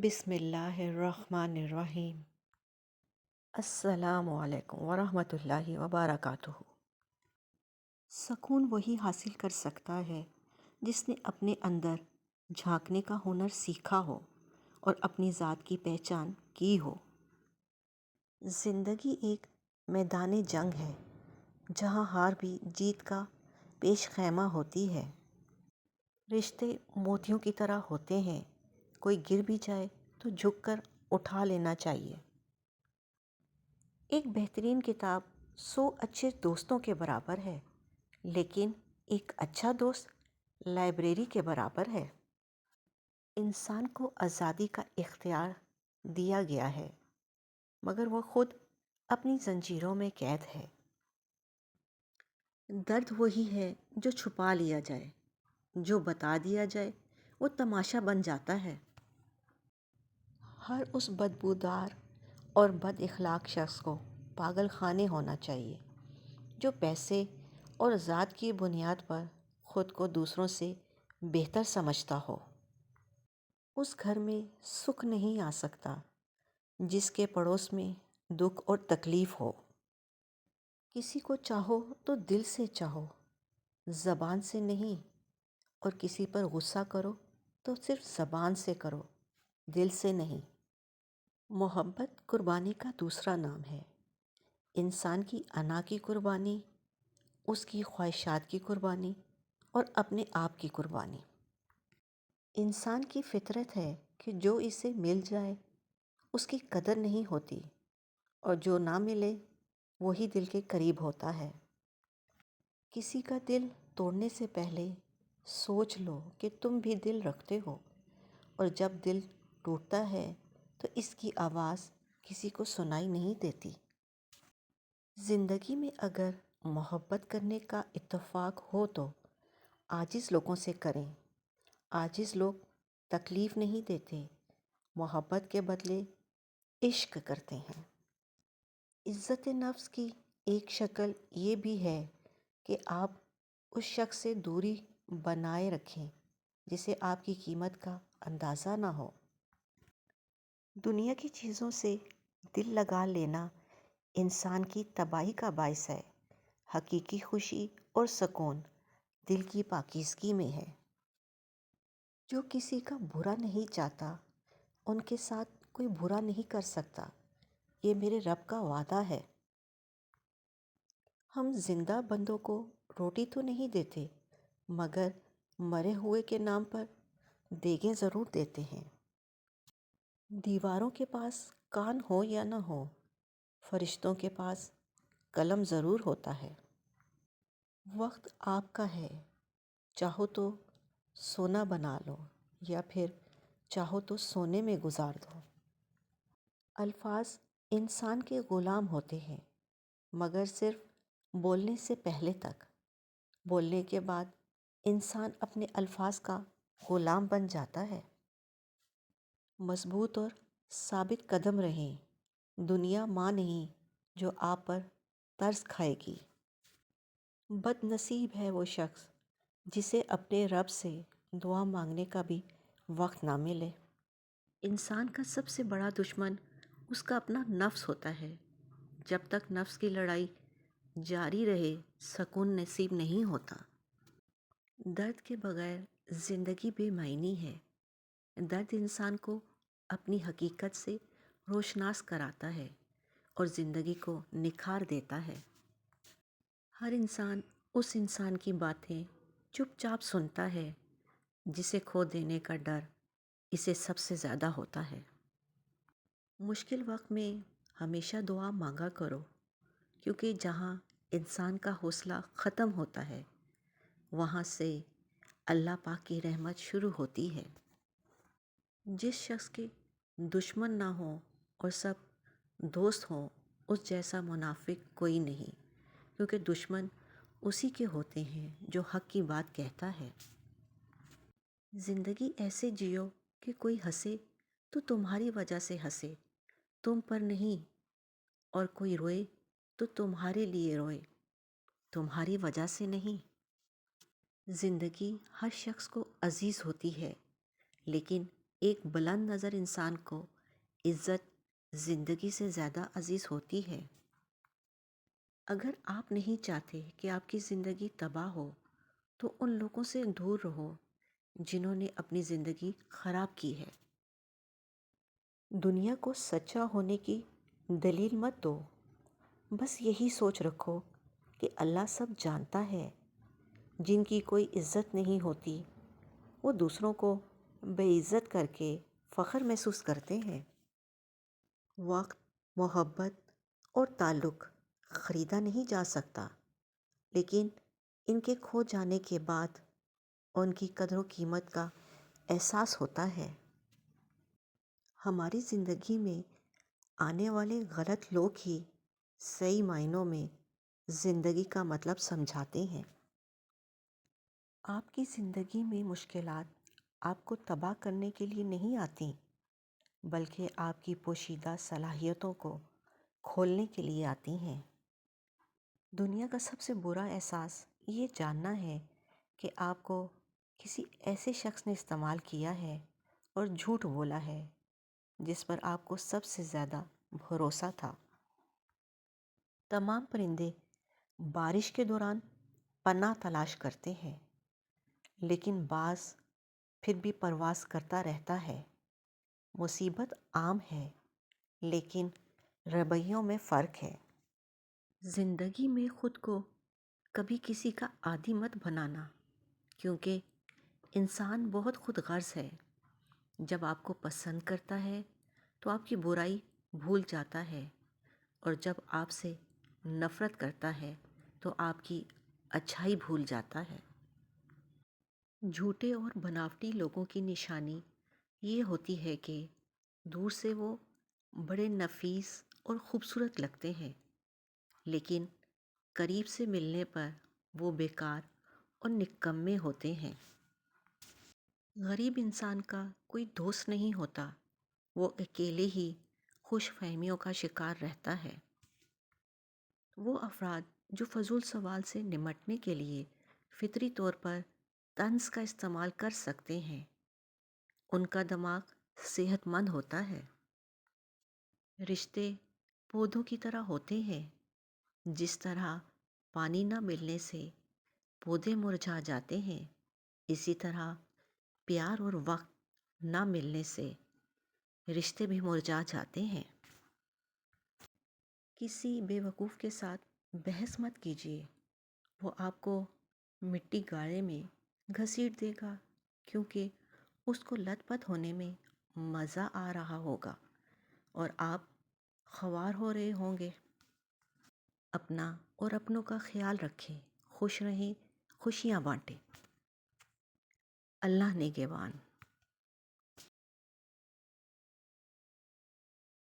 بسم اللہ الرحمن الرحیم۔ السلام علیکم ورحمۃ اللہ وبرکاتہ۔ سکون وہی حاصل کر سکتا ہے جس نے اپنے اندر جھانکنے کا ہنر سیکھا ہو اور اپنی ذات کی پہچان کی ہو۔ زندگی ایک میدان جنگ ہے جہاں ہار بھی جیت کا پیش خیمہ ہوتی ہے۔ رشتے موتیوں کی طرح ہوتے ہیں، کوئی گر بھی جائے تو جھک کر اٹھا لینا چاہیے۔ ایک بہترین کتاب 100 اچھے دوستوں کے برابر ہے، لیکن ایک اچھا دوست لائبریری کے برابر ہے۔ انسان کو آزادی کا اختیار دیا گیا ہے، مگر وہ خود اپنی زنجیروں میں قید ہے۔ درد وہی ہے جو چھپا لیا جائے، جو بتا دیا جائے وہ تماشا بن جاتا ہے۔ ہر اس بدبودار اور بد اخلاق شخص کو پاگل خانے ہونا چاہیے جو پیسے اور ذات کی بنیاد پر خود کو دوسروں سے بہتر سمجھتا ہو۔ اس گھر میں سکھ نہیں آ سکتا جس کے پڑوس میں دکھ اور تکلیف ہو۔ کسی کو چاہو تو دل سے چاہو، زبان سے نہیں، اور کسی پر غصہ کرو تو صرف زبان سے کرو، دل سے نہیں۔ محبت قربانی کا دوسرا نام ہے۔ انسان کی انا کی قربانی، اس کی خواہشات کی قربانی اور اپنے آپ کی قربانی۔ انسان کی فطرت ہے کہ جو اسے مل جائے اس کی قدر نہیں ہوتی، اور جو نہ ملے وہی دل کے قریب ہوتا ہے۔ کسی کا دل توڑنے سے پہلے سوچ لو کہ تم بھی دل رکھتے ہو، اور جب دل ٹوٹتا ہے تو اس کی آواز کسی کو سنائی نہیں دیتی۔ زندگی میں اگر محبت کرنے کا اتفاق ہو تو عاجز لوگوں سے کریں۔ عاجز لوگ تکلیف نہیں دیتے، محبت کے بدلے عشق کرتے ہیں۔ عزت نفس کی ایک شکل یہ بھی ہے کہ آپ اس شخص سے دوری بنائے رکھیں جسے آپ کی قیمت کا اندازہ نہ ہو۔ دنیا کی چیزوں سے دل لگا لینا انسان کی تباہی کا باعث ہے۔ حقیقی خوشی اور سکون دل کی پاکیزگی میں ہے۔ جو کسی کا برا نہیں چاہتا ان کے ساتھ کوئی برا نہیں کر سکتا، یہ میرے رب کا وعدہ ہے۔ ہم زندہ بندوں کو روٹی تو نہیں دیتے، مگر مرے ہوئے کے نام پر دیگیں ضرور دیتے ہیں۔ دیواروں کے پاس کان ہو یا نہ ہو، فرشتوں کے پاس قلم ضرور ہوتا ہے۔ وقت آپ کا ہے، چاہو تو سونا بنا لو یا پھر چاہو تو سونے میں گزار دو۔ الفاظ انسان کے غلام ہوتے ہیں، مگر صرف بولنے سے پہلے تک۔ بولنے کے بعد انسان اپنے الفاظ کا غلام بن جاتا ہے۔ مضبوط اور ثابت قدم رہیں، دنیا ماں نہیں جو آپ پر ترس کھائے گی۔ بد نصیب ہے وہ شخص جسے اپنے رب سے دعا مانگنے کا بھی وقت نہ ملے۔ انسان کا سب سے بڑا دشمن اس کا اپنا نفس ہوتا ہے۔ جب تک نفس کی لڑائی جاری رہے سکون نصیب نہیں ہوتا۔ درد کے بغیر زندگی بے معنی ہے۔ درد انسان کو اپنی حقیقت سے روشناس کراتا ہے اور زندگی کو نکھار دیتا ہے۔ ہر انسان اس انسان کی باتیں چپ چاپ سنتا ہے جسے کھو دینے کا ڈر اسے سب سے زیادہ ہوتا ہے۔ مشکل وقت میں ہمیشہ دعا مانگا کرو، کیونکہ جہاں انسان کا حوصلہ ختم ہوتا ہے وہاں سے اللہ پاک کی رحمت شروع ہوتی ہے۔ جس شخص کے دشمن نہ ہوں اور سب دوست ہوں اس جیسا منافق کوئی نہیں، کیونکہ دشمن اسی کے ہوتے ہیں جو حق کی بات کہتا ہے۔ زندگی ایسے جیو کہ کوئی ہنسے تو تمہاری وجہ سے ہنسے، تم پر نہیں، اور کوئی روئے تو تمہارے لیے روئے، تمہاری وجہ سے نہیں۔ زندگی ہر شخص کو عزیز ہوتی ہے، لیکن ایک بلند نظر انسان کو عزت زندگی سے زیادہ عزیز ہوتی ہے۔ اگر آپ نہیں چاہتے کہ آپ کی زندگی تباہ ہو تو ان لوگوں سے دور رہو جنہوں نے اپنی زندگی خراب کی ہے۔ دنیا کو سچا ہونے کی دلیل مت دو، بس یہی سوچ رکھو کہ اللہ سب جانتا ہے۔ جن کی کوئی عزت نہیں ہوتی وہ دوسروں کو بے عزت کر کے فخر محسوس کرتے ہیں۔ وقت، محبت اور تعلق خریدا نہیں جا سکتا، لیکن ان کے کھو جانے کے بعد ان کی قدر و قیمت کا احساس ہوتا ہے۔ ہماری زندگی میں آنے والے غلط لوگ ہی صحیح معنوں میں زندگی کا مطلب سمجھاتے ہیں۔ آپ کی زندگی میں مشکلات آپ کو تباہ کرنے کے لیے نہیں آتی، بلکہ آپ کی پوشیدہ صلاحیتوں کو کھولنے کے لیے آتی ہیں۔ دنیا کا سب سے برا احساس یہ جاننا ہے کہ آپ کو کسی ایسے شخص نے استعمال کیا ہے اور جھوٹ بولا ہے جس پر آپ کو سب سے زیادہ بھروسہ تھا۔ تمام پرندے بارش کے دوران پناہ تلاش کرتے ہیں، لیکن باز پھر بھی پرواز کرتا رہتا ہے۔ مصیبت عام ہے، لیکن رویوں میں فرق ہے۔ زندگی میں خود کو کبھی کسی کا عادی مت بنانا، کیونکہ انسان بہت خود غرض ہے۔ جب آپ کو پسند کرتا ہے تو آپ کی برائی بھول جاتا ہے، اور جب آپ سے نفرت کرتا ہے تو آپ کی اچھائی بھول جاتا ہے۔ جھوٹے اور بناوٹی لوگوں کی نشانی یہ ہوتی ہے کہ دور سے وہ بڑے نفیس اور خوبصورت لگتے ہیں، لیکن قریب سے ملنے پر وہ بیکار اور نکمّے ہوتے ہیں۔ غریب انسان کا کوئی دوست نہیں ہوتا، وہ اکیلے ہی خوش فہمیوں کا شکار رہتا ہے۔ وہ افراد جو فضول سوال سے نمٹنے کے لیے فطری طور پر طنز کا استعمال کر سکتے ہیں، ان کا دماغ صحت مند ہوتا ہے۔ رشتے پودوں کی طرح ہوتے ہیں، جس طرح پانی نہ ملنے سے پودے مرجھا جاتے ہیں، اسی طرح پیار اور وقت نہ ملنے سے رشتے بھی مرجھا جاتے ہیں۔ کسی بے وقوف کے ساتھ بحث مت کیجیے، وہ آپ کو مٹی گاڑے میں گھسیٹ دے گا، کیونکہ اس کو لت پت ہونے میں مزہ آ رہا ہوگا اور آپ خوار ہو رہے ہوں گے۔ اپنا اور اپنوں کا خیال رکھیں، خوش رہیں، خوشیاں بانٹیں۔ اللہ نگہبان۔